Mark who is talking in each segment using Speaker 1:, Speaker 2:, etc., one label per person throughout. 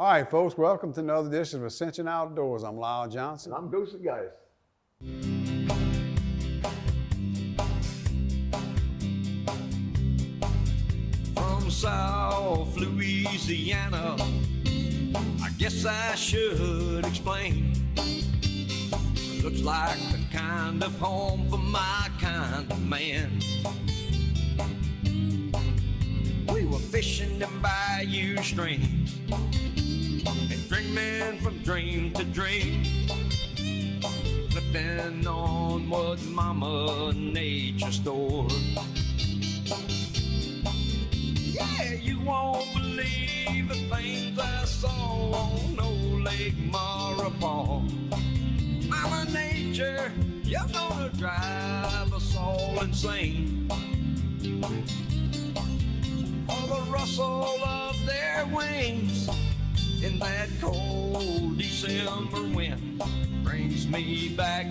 Speaker 1: All right, folks, welcome to another edition of Ascension Outdoors. I'm Lyle Johnson.
Speaker 2: And I'm Goosie, guys.
Speaker 3: From South Louisiana, I guess I should explain. Looks like the kind of home for my kind of man. We were fishing them bayou streams and dreaming from dream to dream, flipping on what Mama Nature stored. Yeah, you won't believe the things I saw on old Lake Marapon. Mama Nature, you're gonna drive us all insane. For the rustle of their wings in that cold December wind brings me back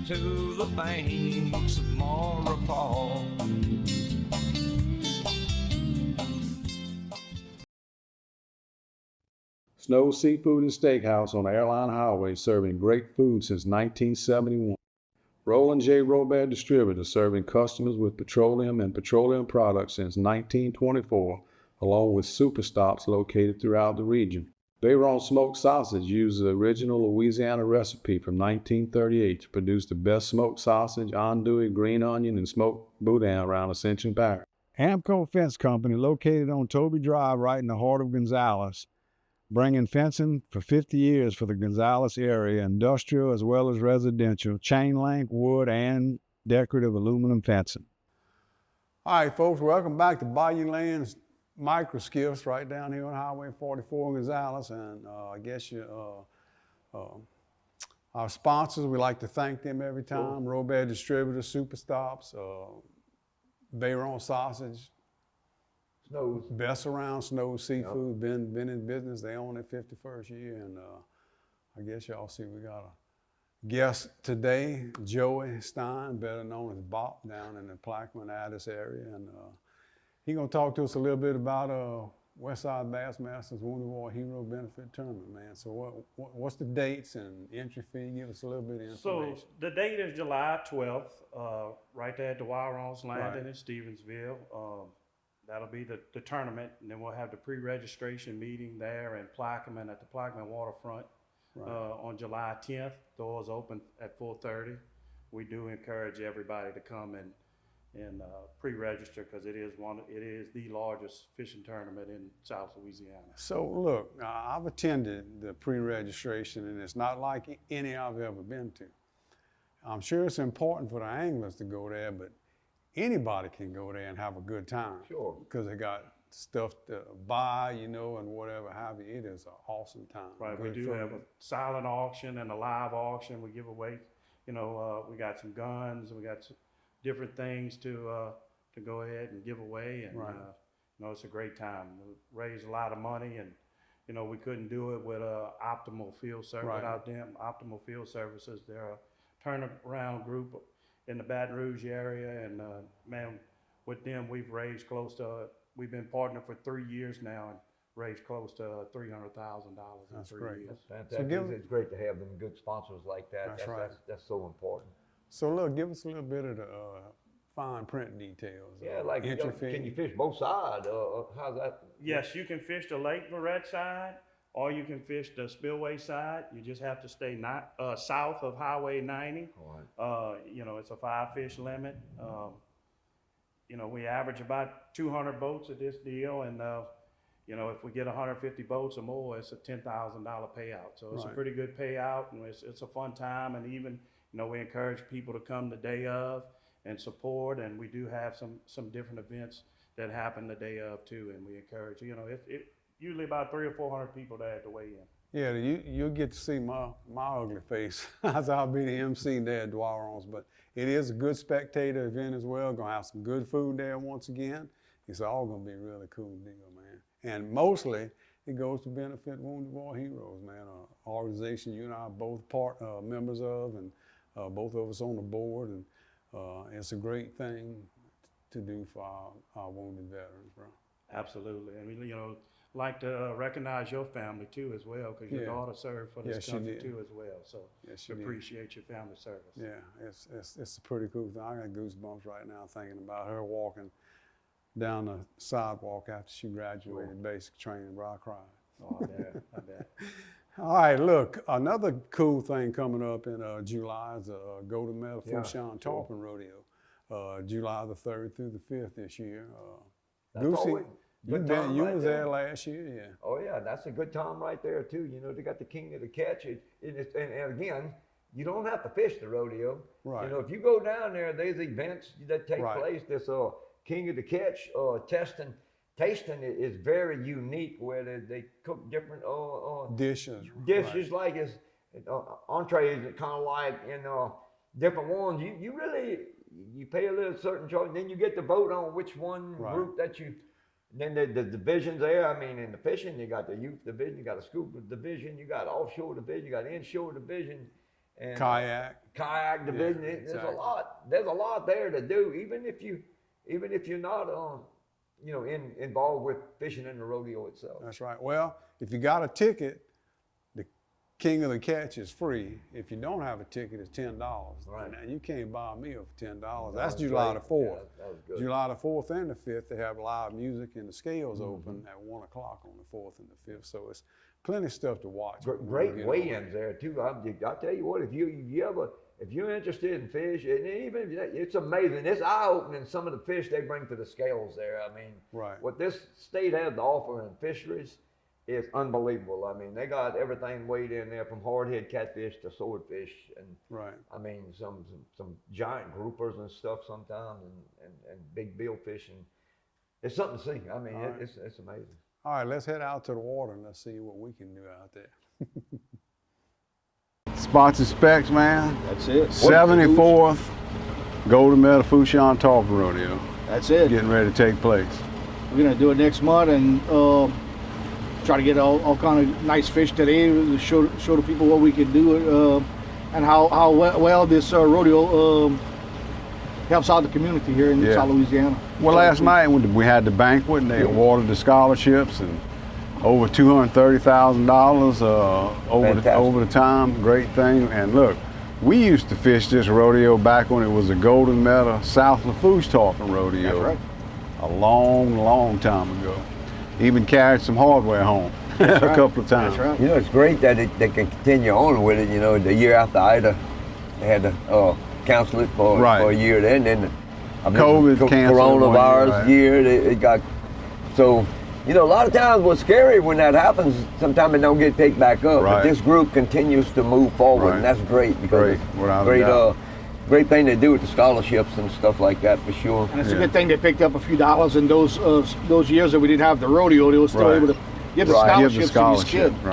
Speaker 3: to the banks of Marapon.
Speaker 1: Snow's Seafood and Steakhouse on the Airline Highway, serving great food since 1971. Roland J. Robert Distributor, serving customers with petroleum and petroleum products since 1924, along with super stops located throughout the region. Bayron Smoked Sausage uses the original Louisiana recipe from 1938 to produce the best smoked sausage, andouille, green onion, and smoked boudin around Ascension Parish. Amco Fence Company, located on Toby Drive right in the heart of Gonzales, bringing fencing for 50 years for the Gonzales area, industrial as well as residential, chain link, wood, and decorative aluminum fencing. All right, folks, welcome back to Bayou Lands Micro Skiffs right down here on Highway 44 in Gonzales. And I guess our sponsors, we like to thank them every time. Cool. Robert Distributor, Super Stops, Bayron Sausage,
Speaker 2: Snow's.
Speaker 1: Best around Snow's Seafood, yep. Been in business. They own their 51st year, and I guess y'all see we got a guest today, Joey Stein, better known as Bop, down in the Plaquemine, Addis area, and he's gonna talk to us a little bit about Westside Bassmasters Wounded War Hero Benefit Tournament, man. So what's the dates and entry fee? Give us a little bit of information.
Speaker 4: So the date is July 12th, right there at the Wyron's Landing in Stevensville. That'll be the tournament, and then we'll have the pre-registration meeting there in Plaquemine at the Plaquemine waterfront on July 10th. Doors open at 4:30. We do encourage everybody to come and pre-register, because it is the largest fishing tournament in South Louisiana. So
Speaker 1: look, I've attended the pre-registration, and it's not like any I've ever been to. I'm sure it's important for the anglers to go there, but anybody can go there and have a good time.
Speaker 2: Sure.
Speaker 1: Because they got stuff to buy, you know, and whatever have you. It is an awesome time.
Speaker 4: Right, we do have a silent auction and a live auction. We give away, you know, we got some guns, we got some different things to go ahead and give away. And, you know, it's a great time. We raise a lot of money, and, you know, we couldn't do it with Optimal Field Service, without them. Optimal Field Services, they're a turnaround group in the Baton Rouge area, and man, with them we've raised close to, we've been partnered for 3 years now and raised close to $300,000 in 3 years.
Speaker 2: That's fantastic. So it's great to have them good sponsors like that. That's so important.
Speaker 1: So look, give us a little bit of the fine print details.
Speaker 2: Yeah, like can you fish both sides? How's that?
Speaker 4: Yes, you can fish the Lake Lorette side, or you can fish the spillway side. You just have to stay south of Highway 90. You know, it's a 5-fish limit. You know, we average about 200 boats at this deal, and you know, if we get 150 boats or more, it's a $10,000 payout. So it's a pretty good payout, and it's a fun time. And even, you know, we encourage people to come the day of and support. And we do have some different events that happen the day of too. And we encourage, you know, it usually about 300 or 400 people there at the weigh-in.
Speaker 1: Yeah, you'll get to see my ugly face as I'll be the MC there at Dwaron's. But it is a good spectator event as well. Gonna have some good food there once again. It's all gonna be a really cool deal, man. And mostly it goes to benefit Wounded War Heroes, man. An organization you and I are both members of, and both of us on the board. And it's a great thing to do for our wounded veterans, bro.
Speaker 4: Absolutely. I mean, you know, like to recognize your family too as well, because your daughter served for this country too as well. So appreciate your family service.
Speaker 1: Yeah, it's a pretty cool thing. I got goosebumps right now thinking about her walking down the sidewalk after she graduated basic training, bro. I cried.
Speaker 4: Oh, I bet.
Speaker 1: All right, look, another cool thing coming up in July is the Golden Medal Fourchon Tarpon Rodeo, July the 3rd through the 5th this year. Goosie, you was there last year, yeah.
Speaker 2: Oh yeah, that's a good time right there too. You know, they got the king of the catch. And again, you don't have to fish the rodeo.
Speaker 1: Right.
Speaker 2: You know, if you go down there, there's events that take place. This king of the catch tasting is very unique, where they cook different
Speaker 1: dishes
Speaker 2: like it's entrees, kind of like different ones. You really pay a little certain charge, and then you get to vote on which one group that you. Then the divisions there. I mean, in the fishing, you got the youth division, you got a scuba division, you got offshore division, you got inshore division, and kayak division.
Speaker 1: Yeah,
Speaker 2: There's a lot. There's a lot there to do, even if you're not involved with fishing in the rodeo itself.
Speaker 1: That's right. Well, if you got a ticket, the king of the catch is free. If you don't have a ticket, it's $10.
Speaker 2: Right.
Speaker 1: And you can't buy a meal for $10. That's July the 4th.
Speaker 2: Yeah, that was good.
Speaker 1: July the 4th and the 5th, they have live music, and the scales open at 1 o'clock on the 4th and the 5th. So it's plenty of stuff to watch.
Speaker 2: Great weigh-ins there too. I'll tell you what, if you're interested in fish, and even it's amazing. It's eye-opening, some of the fish they bring to the scales there. I mean, what this state has to offer in fisheries is unbelievable. I mean, they got everything weighed in there, from hardhead catfish to swordfish, and I mean some giant groupers and stuff sometimes, and big billfish, and it's something to see. I mean, it's amazing.
Speaker 1: All right, let's head out to the water and let's see what we can do out there. Spots and Specs, man.
Speaker 5: That's it.
Speaker 1: 74th Golden Medal Fourchon Tarpon Rodeo.
Speaker 5: That's it.
Speaker 1: Getting ready to take place.
Speaker 5: We're gonna do it next month and try to get all kind of nice fish today to show the people what we can do and how well this rodeo helps out the community here in South Louisiana.
Speaker 1: Well, last night we had the banquet and they awarded the scholarships and over $230,000 over the time. Great thing. And look, we used to fish this rodeo back when it was a Golden Medal South Lafourche Tarpon Rodeo.
Speaker 5: That's right.
Speaker 1: A long time ago. Even carried some hardware home a couple of times.
Speaker 5: That's right.
Speaker 2: You know, it's great that they can continue on with it. You know, the year after Ida, they had to cancel it for a year. Then
Speaker 1: COVID canceled
Speaker 2: coronavirus year. It got so. You know, a lot of times what's scary when that happens, sometimes it don't get picked back up. But this group continues to move forward, and that's great, because it's great thing they do with the scholarships and stuff like that, for sure.
Speaker 5: And it's a good thing they picked up a few dollars in those years that we didn't have the rodeo. They were still able to give the scholarships to these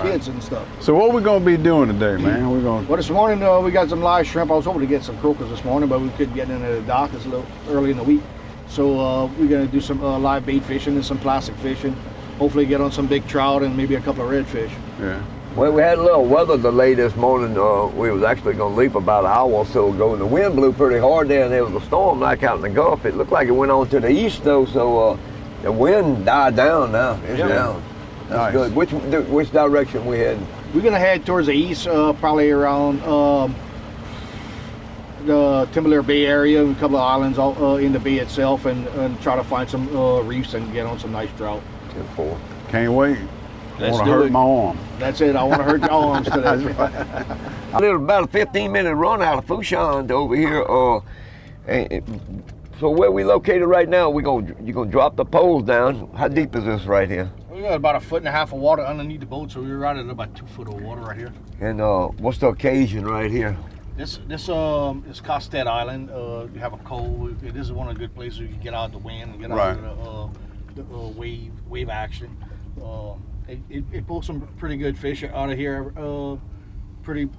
Speaker 5: kids and stuff.
Speaker 1: So what we're going to be doing today, man?
Speaker 5: Well, this morning we got some live shrimp. I was hoping to get some croakers this morning, but we couldn't get into the dock. It's a little early in the week. So we're going to do some live bait fishing and some plastic fishing. Hopefully get on some big trout and maybe a couple of redfish.
Speaker 1: Yeah.
Speaker 2: Well, we had a little weather delay this morning. We was actually going to leave about an hour or so ago, and the wind blew pretty hard there, and there was a storm like out in the Gulf. It looked like it went on to the east, though, so the wind died down now. It's down. That's good. Which direction we heading?
Speaker 5: We're going to head towards the east, probably around the Timberlake Bay area, and a couple of islands in the bay itself, and try to find some reefs and get on some nice trout.
Speaker 2: 10-4.
Speaker 1: Can't wait. I want to hurt my arm.
Speaker 5: That's it. I want to hurt your arms today.
Speaker 2: About a 15-minute run out of Fourchon to over here. So where we located right now, you're gonna drop the poles down. How deep is this right here?
Speaker 5: We got about 1.5 feet of water underneath the boat, so we're right at about 2 foot of water right here.
Speaker 2: And what's the occasion right here?
Speaker 5: This is Costet Island. You have a cove. This is one of the good places you can get out of the wind and get out of the wave action. It pulls some pretty good fish out of here, pretty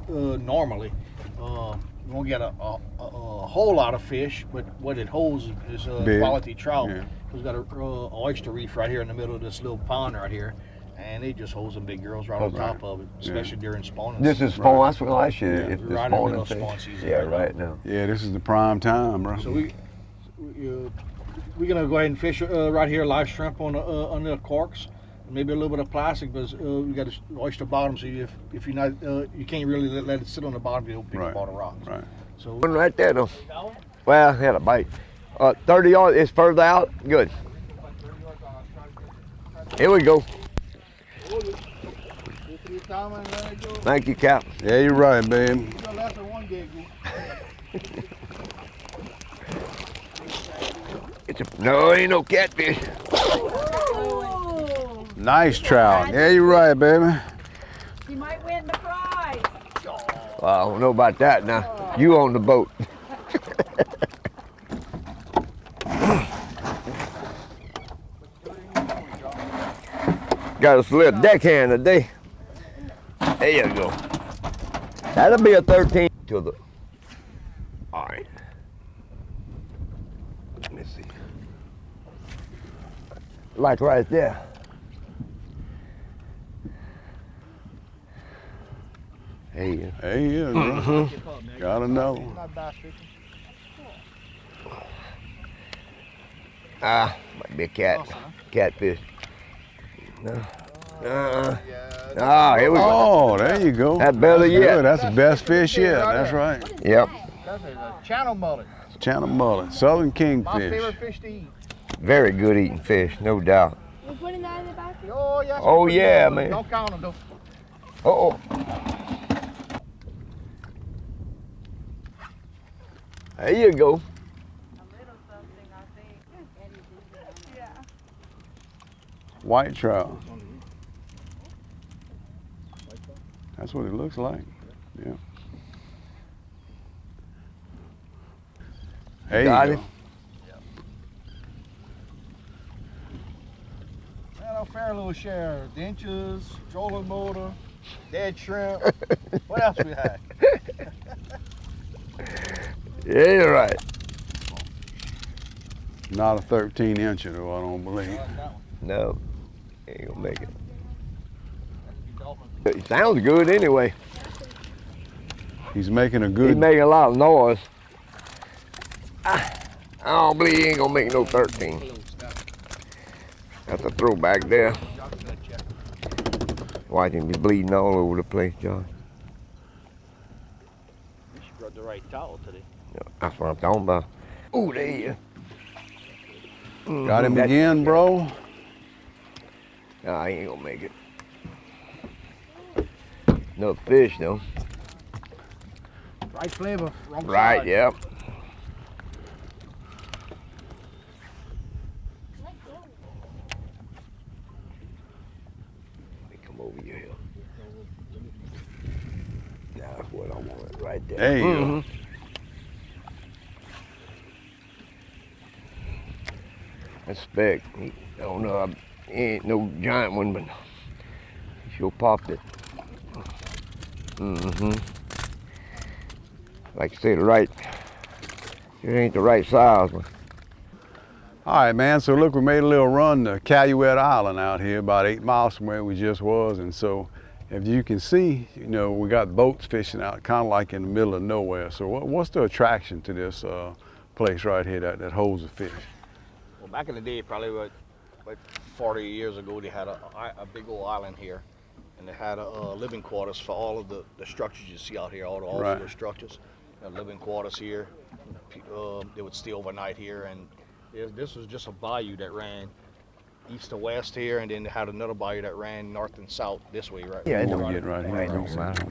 Speaker 5: normally. You won't get a whole lot of fish, but what it holds is quality trout. Yeah. It's got an oyster reef right here in the middle of this little pond right here, and it just holds some big girls right on top of it, especially during spawning.
Speaker 2: This is spawn. That's what I should.
Speaker 5: Right in the middle of spawn season.
Speaker 2: Yeah, right now.
Speaker 1: Yeah, this is the prime time, bro.
Speaker 5: So we're gonna go ahead and fish right here, live shrimp on under the corks. maybe a little bit of plastic, but you got to oyster bottom, so if you're not, you can't really let it sit on the bottom, it'll pick up all the rocks.
Speaker 1: Right.
Speaker 5: So
Speaker 2: One right there though. Well, had a bite. 30 yards is further out. Good. Here we go. Thank you, Cap.
Speaker 1: Yeah, you're right, babe.
Speaker 2: No, ain't no catfish.
Speaker 1: Nice trout. Yeah, you're right, baby.
Speaker 6: You might win the prize.
Speaker 2: Well, I don't know about that now. You on the boat. Got a slip deckhand today. There you go. That'll be a 13 to the. All right. Let me see. Like right there. Hey.
Speaker 1: Hey, yeah, bro. Got another one.
Speaker 2: Might be a catfish. No. Here we go.
Speaker 1: Oh, there you go.
Speaker 2: That belly
Speaker 1: That's
Speaker 2: yet.
Speaker 1: good. That's the best fish yet. That's right.
Speaker 2: Yep.
Speaker 5: that's a channel mullet.
Speaker 1: Channel mullet, southern kingfish.
Speaker 5: My favorite fish to eat.
Speaker 2: Very good eating fish, no doubt.
Speaker 6: We're putting that in the basket?
Speaker 5: Oh, yes.
Speaker 2: Oh, yeah, man.
Speaker 5: Don't count them, though.
Speaker 2: Uh-oh. There you go.
Speaker 6: A little something, I think. Yeah.
Speaker 1: White trout. That's what it looks like. Yeah. There
Speaker 2: Got
Speaker 1: you
Speaker 2: it.
Speaker 1: go.
Speaker 5: Man, a fair little share. Dentures, trolling motor, dead shrimp. What else we had?
Speaker 2: Yeah, you're right.
Speaker 1: Not a 13-incher though, I don't believe.
Speaker 2: No, ain't gonna make it. It sounds good anyway.
Speaker 1: He's making a
Speaker 2: He's
Speaker 1: good.
Speaker 2: making a lot of noise. I don't believe he ain't gonna make no 13. That's a throwback there. Watch him be bleeding all over the place, John.
Speaker 5: You should brought the right towel today.
Speaker 2: That's what I'm talking about. Ooh, there you go.
Speaker 1: Got him again, bro.
Speaker 2: Nah, he ain't gonna make it. No fish though.
Speaker 5: Right flavor, wrong
Speaker 2: Right,
Speaker 5: side.
Speaker 2: yep. Let me come over your hill. That's what I want right there.
Speaker 1: There you go.
Speaker 2: That's speck. I don't know. He ain't no giant one, but he sure popped it. Like I say, it ain't the right size one.
Speaker 1: All right, man. So look, we made a little run to Calumet Island out here, about 8 miles from where we just was. And so, if you can see, you know, we got boats fishing out, kind of like in the middle of nowhere. So, what's the attraction to this place right here that holds the fish?
Speaker 5: Well, back in the day, probably like 40 years ago, they had a big old island here, and they had living quarters for all of the structures you see out here, all the offshore structures. Living quarters here. They would stay overnight here, and this was just a bayou that ran east to west here, and then they had another bayou that ran north and south this way, right?
Speaker 2: Yeah, it
Speaker 1: We'll
Speaker 2: don't
Speaker 1: get right here.
Speaker 2: It don't matter.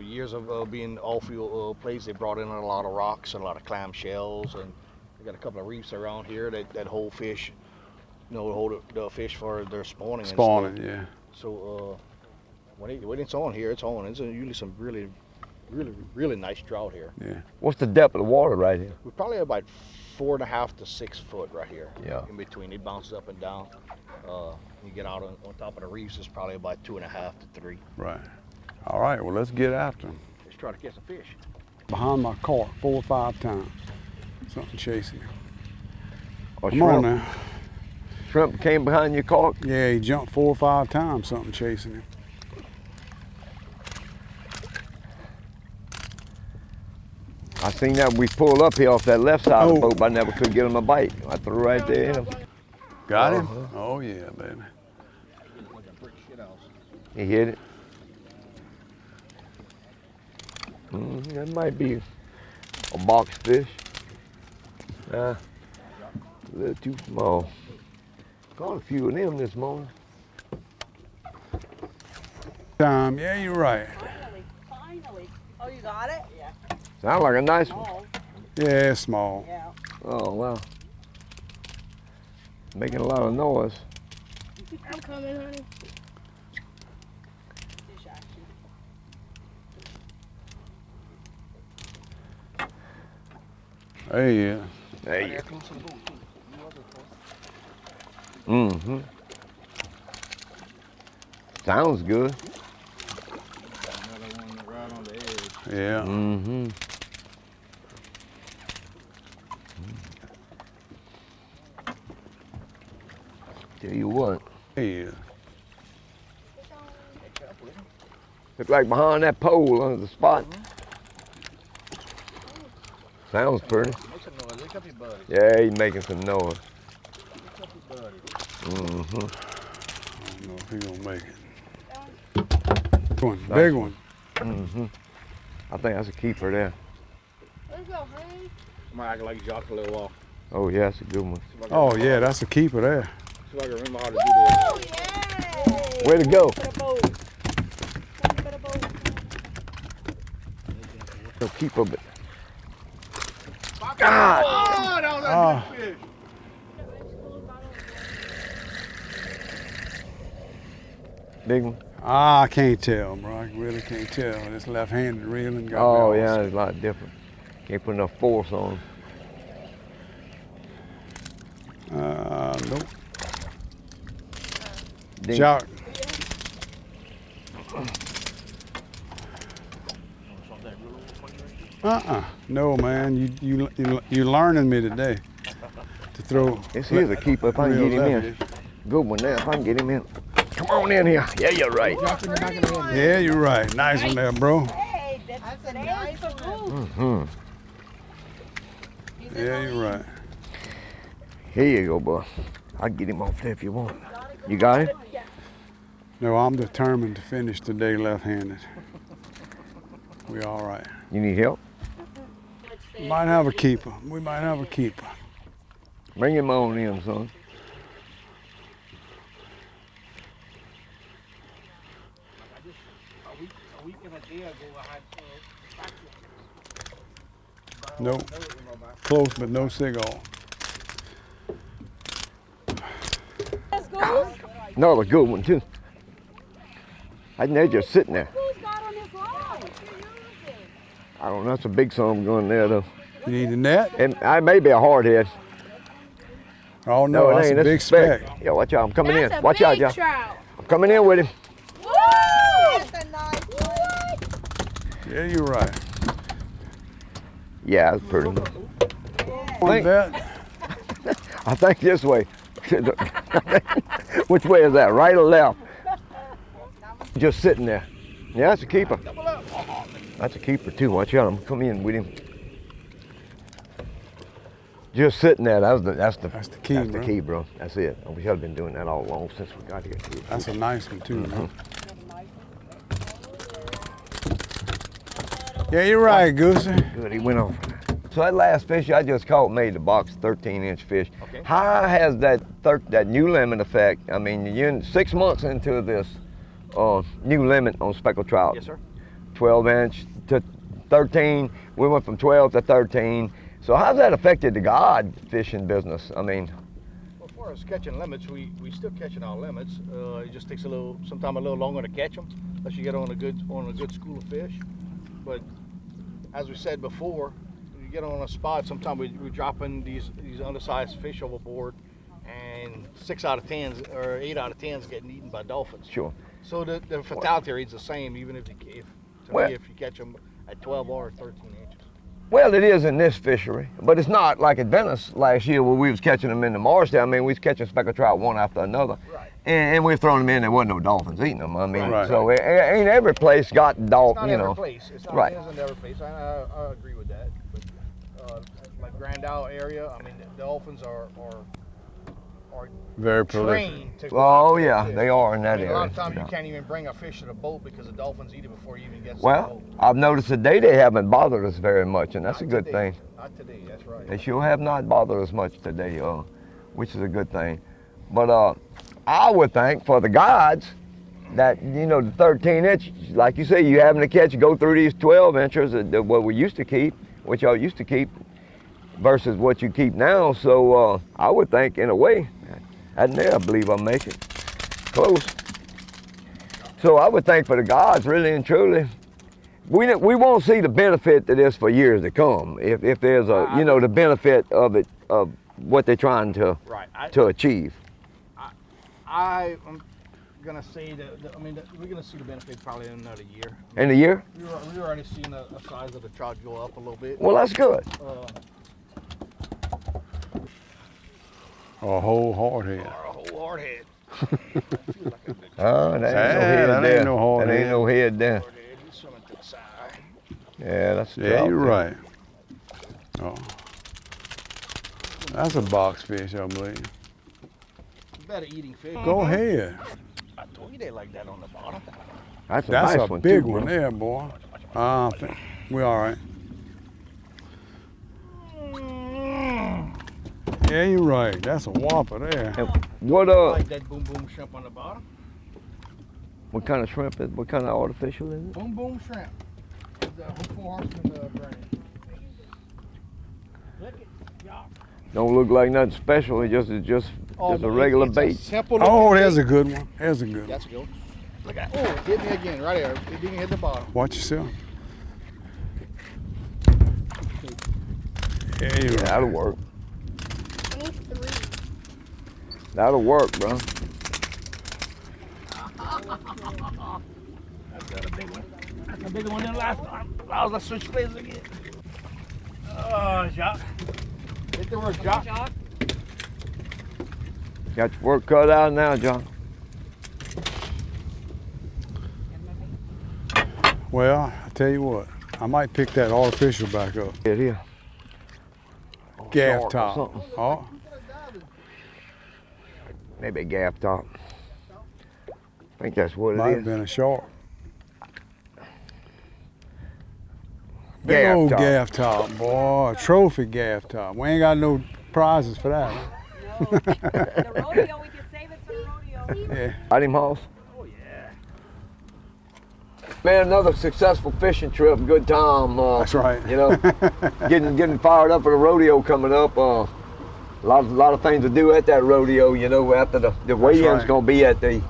Speaker 5: Years of being all field place, they brought in a lot of rocks and a lot of clam shells, and they got a couple of reefs around here that hold fish, hold the fish for their spawning.
Speaker 1: Spawning, yeah.
Speaker 5: So when it's on here, it's on. It's usually some really, really, really nice trout here.
Speaker 1: Yeah.
Speaker 2: What's the depth of the water right here?
Speaker 5: We're probably about 4.5 to 6 foot right here.
Speaker 2: Yeah.
Speaker 5: In between, it bounces up and down. You get out on top of the reefs, it's probably about 2.5 to 3.
Speaker 1: Right. All right, well, let's get after him.
Speaker 5: Let's try to catch some fish.
Speaker 1: Behind my cart 4 or 5 times. Something chasing him.
Speaker 2: Oh,
Speaker 1: Come on now.
Speaker 2: Shrimp came behind your cork?
Speaker 1: Yeah, he jumped 4 or 5 times, something chasing him.
Speaker 2: I seen that we pulled up here off that left side of the boat, but I never could get him a bite. I threw right there in him.
Speaker 1: Got him? Oh yeah, baby.
Speaker 2: He hit it. That might be a box fish. A little too small. Caught a few of them this morning.
Speaker 1: Yeah, you're right.
Speaker 6: Finally. Oh, you got it? Yeah.
Speaker 2: Sound like a nice one.
Speaker 6: Oh,
Speaker 1: Yeah, it's small.
Speaker 6: yeah.
Speaker 2: Oh, wow. Making a lot of noise.
Speaker 6: I'm coming, honey. Fish action.
Speaker 1: There he is.
Speaker 2: There you go. Mm-hmm. Sounds good.
Speaker 1: Yeah.
Speaker 2: Mm-hmm. Tell you what,
Speaker 1: There he is.
Speaker 2: look like behind that pole under the spot. Sounds pretty. Yeah, he's making some noise. Mm-hmm.
Speaker 1: I don't know if he's gonna make it. Big one, big one.
Speaker 2: Mm-hmm. I think that's a keeper there.
Speaker 6: Let's go, honey.
Speaker 5: I'm acting like Jacques a little while.
Speaker 2: Oh yeah, that's a good one.
Speaker 1: Oh yeah, that's a keeper there.
Speaker 5: So I can remember how to do
Speaker 6: Oh, yeah.
Speaker 2: Way to go.
Speaker 6: Put a boat. Put a boat.
Speaker 2: No keeper, but God.
Speaker 5: Oh, that was a
Speaker 1: Ah.
Speaker 5: good fish.
Speaker 2: Big one.
Speaker 1: I can't tell, bro. I really can't tell. This left-handed reeling got
Speaker 2: Oh
Speaker 1: me all
Speaker 2: yeah, it's a lot different. Can't put enough force on.
Speaker 1: Nope.
Speaker 2: Ding.
Speaker 1: Shark. No, man. You learning me today to throw.
Speaker 2: This here's a keeper if I can get him in. Good one there if I can get him in. Come on in here. Yeah, you're right.
Speaker 1: Yeah, you're right. Nice one there, bro.
Speaker 6: Hey, that's a nice one.
Speaker 2: Mm-hmm.
Speaker 1: Yeah, you're right.
Speaker 2: Here you go, boy. I'll get him off there if you want. You got it?
Speaker 1: No, I'm determined to finish today left-handed. We all right.
Speaker 2: You need help?
Speaker 1: We might have a keeper. We might have a keeper.
Speaker 2: Bring him on in, son.
Speaker 1: Nope. Close, but no cigar.
Speaker 6: Let's go.
Speaker 2: Another good one, too. I think they're just sitting there.
Speaker 6: Who's got on this line?
Speaker 2: I don't know. That's a big son going there, though.
Speaker 1: You need a net?
Speaker 2: It may be a hardhead.
Speaker 1: Oh no,
Speaker 2: it
Speaker 1: that's
Speaker 2: ain't.
Speaker 1: a
Speaker 2: That's
Speaker 1: big speck.
Speaker 2: Yeah, watch out. I'm coming
Speaker 6: That's
Speaker 2: in.
Speaker 6: a
Speaker 2: Watch
Speaker 6: big
Speaker 2: out, y'all.
Speaker 6: trout.
Speaker 2: I'm coming in with him.
Speaker 6: Woo! That's a nice one.
Speaker 1: Yeah, you're right.
Speaker 2: Yeah, that's pretty.
Speaker 1: One bet.
Speaker 2: I think this way. Which way is that? Right or left? Just sitting there. Yeah, that's a keeper. That's a keeper too. Watch out. I'm coming in with him. Just sitting there. That's the
Speaker 1: key,
Speaker 2: That's
Speaker 1: bro.
Speaker 2: the key, bro. That's it. We should have been doing that all along since we got here.
Speaker 1: That's a nice one too, man. Yeah, you're right, Goosie.
Speaker 2: Good, he went off. So that last fish I just caught made the box 13-inch fish.
Speaker 5: Okay.
Speaker 2: How has that new limit effect? I mean, you're 6 months into this new limit on speckled trout.
Speaker 5: Yes, sir.
Speaker 2: 12-inch to 13. We went from 12 to 13. So how's that affected the god fishing business? I mean,
Speaker 5: Well, as far as catching limits, we still catching our limits. It just takes sometimes a little longer to catch them, unless you get on a good school of fish. But as we said before, when you get on a spot, sometimes we dropping these undersized fish overboard, and 6 out of 10 or 8 out of 10 is getting eaten by dolphins.
Speaker 2: sure.
Speaker 5: So the fatality rate's the same, even if you catch them at 12 or 13 inches.
Speaker 2: Well, it is in this fishery, but it's not like at Venice last year where we was catching them in the marsh there. I mean, we was catching speckled trout one after another.
Speaker 5: Right.
Speaker 2: And we were throwing them in, there wasn't no dolphins eating them. I mean,
Speaker 1: Right.
Speaker 2: so it ain't every place got
Speaker 5: It's
Speaker 2: dolphin,
Speaker 5: not
Speaker 2: you
Speaker 5: every
Speaker 2: know.
Speaker 5: place. It's not,
Speaker 2: Right.
Speaker 5: It isn't every place. I agree with that. But like Grand Isle area, I mean, the dolphins are are
Speaker 1: Very prolific.
Speaker 5: trained to go
Speaker 2: Oh
Speaker 5: after
Speaker 2: yeah,
Speaker 5: fish.
Speaker 2: they are in
Speaker 5: I
Speaker 2: that
Speaker 5: mean, a
Speaker 2: area.
Speaker 5: lot of times
Speaker 2: yeah.
Speaker 5: you can't even bring a fish to the boat because the dolphins eat it before you even get to the
Speaker 2: Well,
Speaker 5: boat.
Speaker 2: I've noticed today they haven't bothered us very much, and that's
Speaker 5: Not
Speaker 2: a good
Speaker 5: today.
Speaker 2: thing.
Speaker 5: Not today, that's right.
Speaker 2: They sure have not bothered us much today, which is a good thing. But I would think for the guides that, you know, the 13-inch, like you say, you having to catch, go through these 12 inches, what we used to keep, what y'all used to keep, versus what you keep now. So I would think, in a way, and there I believe I'm making close. So I would think for the guides, really and truly, we won't see the benefit to this for years to come. If there's a, you know, the benefit of it, of what they're trying to achieve.
Speaker 5: I'm gonna say that, I mean, we're gonna see the benefit probably in another year.
Speaker 2: In a year?
Speaker 5: We're already seeing the size of the trout go up a little bit.
Speaker 2: Well, that's good.
Speaker 1: A whole hard head.
Speaker 5: Or a whole hard head.
Speaker 2: Oh, that ain't no hard head there. That ain't no head there.
Speaker 5: He's swimming to the side.
Speaker 2: Yeah, that's
Speaker 1: Yeah,
Speaker 2: trout
Speaker 1: you're
Speaker 2: there.
Speaker 1: right. Oh. That's a box fish, I believe.
Speaker 5: Better eating fish.
Speaker 1: Go ahead.
Speaker 5: I told you they like that on the bottom.
Speaker 2: That's a
Speaker 1: That's
Speaker 2: nice
Speaker 1: a
Speaker 2: one
Speaker 1: big
Speaker 2: too,
Speaker 1: one
Speaker 2: bro.
Speaker 1: there, boy. I think we all right. Yeah, you're right. That's a whopper there.
Speaker 2: What
Speaker 5: I like that boom boom shrimp on the bottom.
Speaker 2: what kind of shrimp is? What kind of artificial is it?
Speaker 5: Boom boom shrimp. The 4 horsemen brand. Look at y'all.
Speaker 2: Don't look like nothing special. It's just a regular bait.
Speaker 5: Simple
Speaker 1: Oh,
Speaker 5: looking
Speaker 1: there's
Speaker 5: bait.
Speaker 1: a good one. There's a good one.
Speaker 5: That's a good one. Look at, oh, hit me again, right there. It didn't hit the bottom.
Speaker 1: Watch yourself. Yeah, you're right.
Speaker 2: That'll work. That'll work, bro.
Speaker 5: That's got a big one. That's a bigger one than last time. Allows us to switch places again. Oh, Jacques. Hit the work, Jacques.
Speaker 2: Got your work cut out now, John.
Speaker 1: Well, I tell you what, I might pick that artificial back up.
Speaker 2: Get here.
Speaker 1: Gaff
Speaker 2: Shark or
Speaker 1: top.
Speaker 2: something.
Speaker 1: Oh,
Speaker 2: Maybe a gaff top. I think that's what
Speaker 1: might
Speaker 2: it
Speaker 1: have
Speaker 2: is.
Speaker 1: been a shark. Big
Speaker 2: Gaff
Speaker 1: old
Speaker 2: top.
Speaker 1: gaff top, boy. A trophy gaff top. We ain't got no prizes for that.
Speaker 6: No. The rodeo, we could save it for the rodeo.
Speaker 1: Yeah.
Speaker 2: Got him, Hoss? Oh, yeah. Man, another successful fishing trip. Good time.
Speaker 1: That's right.
Speaker 2: You know, getting fired up for the rodeo coming up. A lot of things to do at that rodeo. You know, after the weigh-in's
Speaker 1: right.
Speaker 2: gonna be at the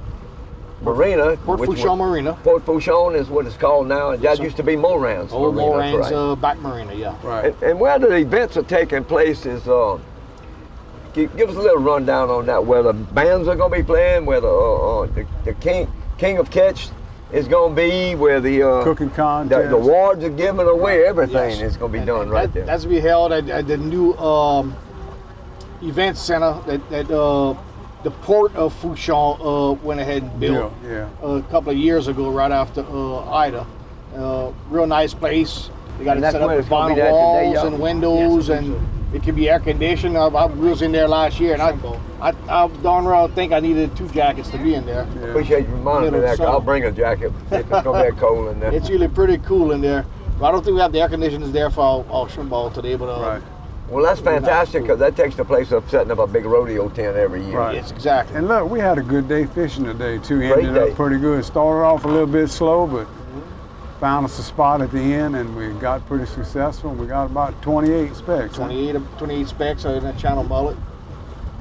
Speaker 2: marina.
Speaker 5: Port Fourchon Marina.
Speaker 2: Port Fourchon is what it's called now. That used to be Moran's
Speaker 5: Old
Speaker 2: Marina,
Speaker 5: Moran's
Speaker 2: right?
Speaker 5: back marina, yeah.
Speaker 1: Right.
Speaker 2: And where the events are taking place is, give us a little rundown on that. Where the bands are going to be playing, where the King of Catch is going to be, where the
Speaker 1: Cooking contest.
Speaker 2: the awards are given away. Everything
Speaker 5: Yes.
Speaker 2: is going to be
Speaker 5: And-
Speaker 2: done
Speaker 5: and
Speaker 2: right
Speaker 5: that,
Speaker 2: there.
Speaker 5: That's to be held at the new event center that the Port of Fourchon went ahead and built
Speaker 1: Yeah.
Speaker 5: a couple of years ago, right after Ida. Real nice place. They got
Speaker 2: And
Speaker 5: it
Speaker 2: that's
Speaker 5: set up
Speaker 2: where
Speaker 5: with
Speaker 2: it's gonna be
Speaker 5: vinyl
Speaker 2: at today,
Speaker 5: walls
Speaker 2: y'all?
Speaker 5: and windows, Yes, I think and it can be air conditioned. I was in there last year, and I darn well think I needed 2 jackets to be in there.
Speaker 2: Appreciate you reminding me of that. 'Cause I'll bring a jacket if it's going to be cold in there.
Speaker 5: It's really pretty cool in there. But I don't think we have the air conditioners there for our shrimp ball today, but
Speaker 1: Right.
Speaker 2: Well, that's fantastic because that takes the place up setting up a big rodeo tent every year.
Speaker 1: Right.
Speaker 5: yes, exactly.
Speaker 1: And look, we had a good day fishing today too.
Speaker 2: Great
Speaker 1: Ended
Speaker 2: day.
Speaker 1: up pretty good. Started off a little bit slow, but found us a spot at the end, and we got pretty successful. We got about 28 specks. huh?
Speaker 5: 28 specks in a channel mullet,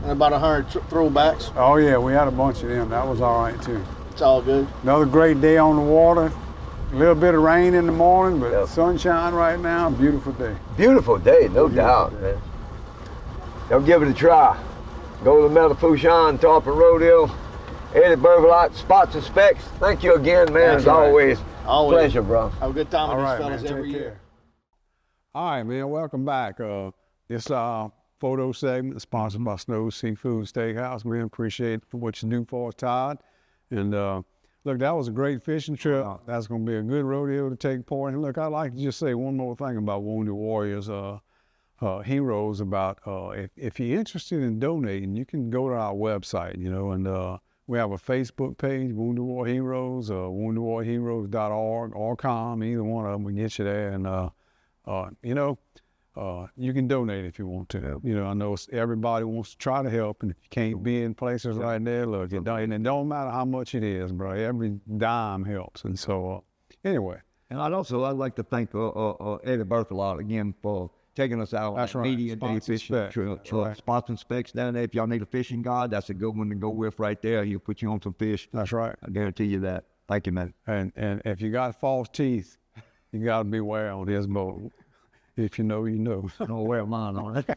Speaker 5: and about 100 throwbacks.
Speaker 1: Oh yeah, we had a bunch of them. That was all right too.
Speaker 5: It's all good.
Speaker 1: Another great day on the water. A little bit of rain in the morning, but
Speaker 2: Yep.
Speaker 1: sunshine right now. Beautiful day.
Speaker 2: Beautiful day, no doubt, man. Y'all give it a try. Go to the Meadow Fourchon, Tarpon Rodeo, Eddie Berthelot, Spots and Specks. Thank you again, man.
Speaker 1: That's
Speaker 2: As
Speaker 1: right.
Speaker 2: always,
Speaker 5: Always.
Speaker 2: pleasure, bro.
Speaker 5: Have a good time
Speaker 1: All
Speaker 5: with
Speaker 1: right,
Speaker 5: these fellas
Speaker 1: man.
Speaker 5: every
Speaker 1: Take
Speaker 5: year.
Speaker 1: care. All right, man. Welcome back. This photo segment is sponsored by Snow Seafood Steakhouse. We appreciate what you do for us, Todd. And look, that was a great fishing trip. That's going to be a good rodeo to take part in. Look, I'd like to just say one more thing about Wounded Warriors. heroes about if you're interested in donating, you can go to our website, you know, and we have a Facebook page, Wounded War Heroes, woundedwarheroes.org or .com. Either one of them will get you there, and you know, you can donate if you want to. You know, I know everybody wants to try to help, and if you can't be in places like that, look, it don't matter how much it is, bro. Every dime helps, and so anyway.
Speaker 2: And I'd like to thank Eddie Berthelot again for taking us out on media day fishing trip. Sponsoring Specs down there. If y'all need a fishing guide, that's a good one to go with right there. He'll put you on some fish.
Speaker 1: That's right.
Speaker 2: I guarantee you that. Thank you, man.
Speaker 1: And if you got false teeth, you got to beware on this boat. If you know, you know.
Speaker 2: Don't wear mine on it.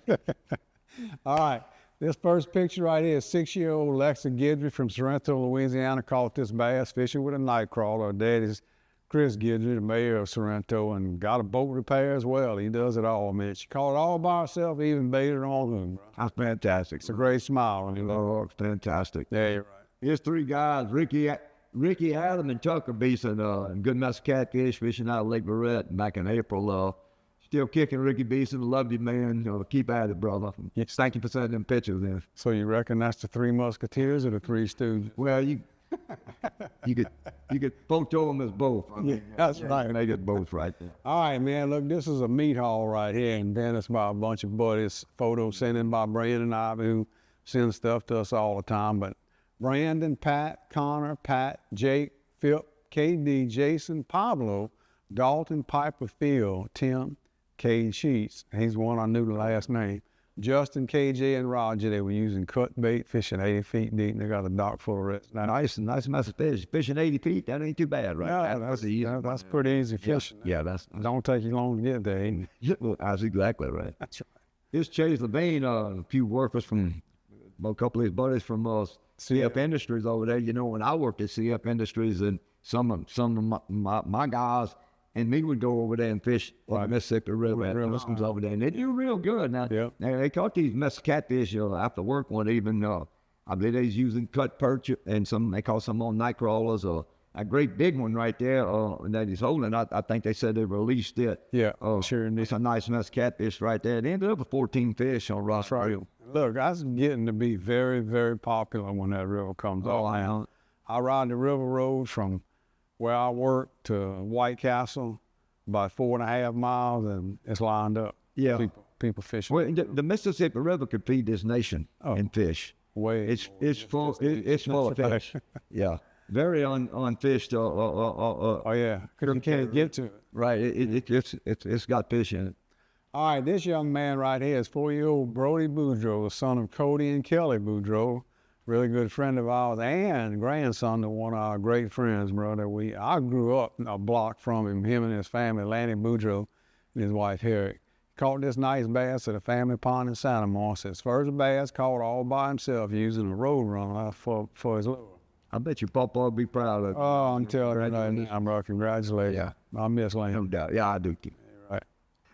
Speaker 1: All right. This first picture right here is 6-year-old Lexa Guidry from Sorrento, Louisiana, caught this bass fishing with a night crawler. Her daddy's Chris Guidry, the mayor of Sorrento, and got a boat repair as well. He does it all, man. She caught it all by herself, even baited her on hook.
Speaker 2: That's fantastic.
Speaker 1: It's a great smile on you.
Speaker 2: Oh, it's fantastic.
Speaker 1: Yeah, you're right.
Speaker 2: Here's 3 guys, Ricky, Adam, and Tucker Beeson, and good mess of catfish fishing out of Lake Lorette back in April. Still kicking, Ricky Beeson. Love you, man. Keep at it, brother.
Speaker 1: Yes.
Speaker 2: Thank you for sending them pictures in.
Speaker 1: So you reckon that's the 3 Musketeers or the 3 Stooges?
Speaker 2: Well, you could photo them as both. I mean,
Speaker 1: that's right.
Speaker 2: They get both right there.
Speaker 1: All right, man. Look, this is a meat haul right here, and then it's by a bunch of buddies. Photos sent in by Brandon and I, who send stuff to us all the time. But Brandon, Pat, Connor, Pat, Jake, Phil, KD, Jason, Pablo, Dalton, Piper, Phil, Tim, Cade Sheets. He's the one I knew the last name. Justin, KJ, and Roger, they were using cut bait, fishing 80 feet deep, and they got a dock full of rest. Now,
Speaker 2: nice mess of fish. Fishing 80 feet, that ain't too bad, right?
Speaker 1: Yeah, that's pretty easy fishing.
Speaker 2: Yeah, that's
Speaker 1: don't take you long to get there. Ain't it?
Speaker 2: Yeah, well, that's exactly right.
Speaker 1: That's right.
Speaker 2: Here's Chase Levine, a few workers from, a couple of his buddies from CF Industries over there. You know, when I worked at CF Industries, and some of my guys and me would go over there and fish on the Mississippi River at Listens over there, and they do real good. Now, they caught these mess catfish after work one evening. I believe they was using cut perch, and they caught some on night crawlers. A great big one right there that he's holding. I think they said they released it.
Speaker 1: Yeah, sure.
Speaker 2: It's a nice mess catfish right there. They ended up with 14 fish on Ross Reel.
Speaker 1: Look, that's getting to be very, very popular when that river comes off. I ride the river road from where I work to White Castle, about 4.5 miles, and it's lined up. Yeah, people fishing.
Speaker 2: Well, the Mississippi River could feed this nation in fish. It's full of fish. Yeah, very unfished.
Speaker 1: Oh yeah, because you can't get to it.
Speaker 2: Right, it's got fish in it.
Speaker 1: All right, this young man right here is 4-year-old Brody Boudreaux, the son of Cody and Kelly Boudreaux. Really good friend of ours and grandson of one of our great friends, brother. I grew up a block from him and his family, Lanny Boudreaux and his wife, Harriet. Caught this nice bass at a family pond in Santa Marcia. His first bass caught all by himself using a road runner for his lure.
Speaker 2: I bet your papa would be proud of you.
Speaker 1: Oh, I'm telling you right now, bro. Congratulations. Yeah. I miss Lanny.
Speaker 2: No doubt. Yeah, I do.
Speaker 1: Yeah, right.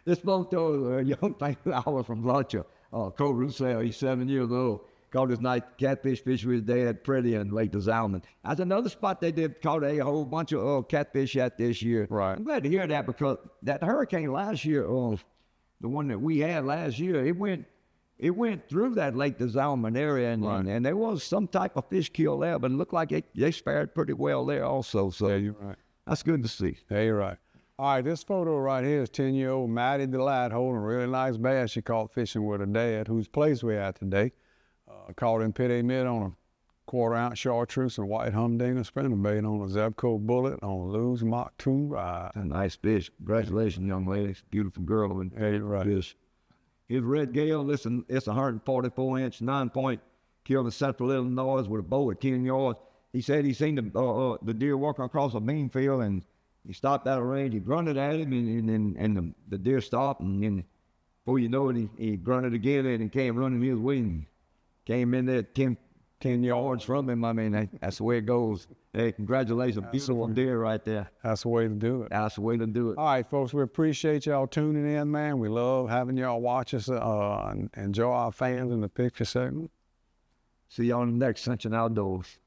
Speaker 2: This photo, a young thing from Luncha, Cole Roussel, he's 7 years old. Caught his night catfish fish with his dad, Freddie, and Lake DeZalman. That's another spot they caught a whole bunch of catfish at this year.
Speaker 1: Right.
Speaker 2: I'm glad to hear that, because that hurricane last year, the one that we had last year, it went through that Lake DeZalman area, and there was some type of fish kill there, but it looked like they fared pretty well there also. So
Speaker 1: yeah, you're right.
Speaker 2: That's good to see.
Speaker 1: Yeah, you're right. All right, this photo right here is 10-year-old Maddie Delight holding a really nice bass she caught fishing with her dad, whose place we're at today. Caught in Pit Mid on a 1/4-ounce chartreuse and white humdinger spinnerbait on a Zebco Bullet on a Lew's Mach 2 ride.
Speaker 2: A nice fish. Congratulations, young lady. Beautiful girl. And
Speaker 1: yeah, you're right.
Speaker 2: Fish. Here's Red Gale. Listen, it's a 144-inch 9-point killed in Central Illinois with a bow at 10 yards. He said he seen the deer walking across a bean field, and he stopped out of range. He grunted at him, and the deer stopped, and then before you know it, he grunted again, and he came running his way. Came in there 10 yards from him. I mean, that's the way it goes. Hey, congratulations. Beautiful deer right there.
Speaker 1: That's the way to do it.
Speaker 2: That's the way to do it.
Speaker 1: All right, folks, we appreciate y'all tuning in, man. We love having y'all watch us and enjoy our fans in the picture segment.
Speaker 2: See y'all in the next Ascension Outdoors.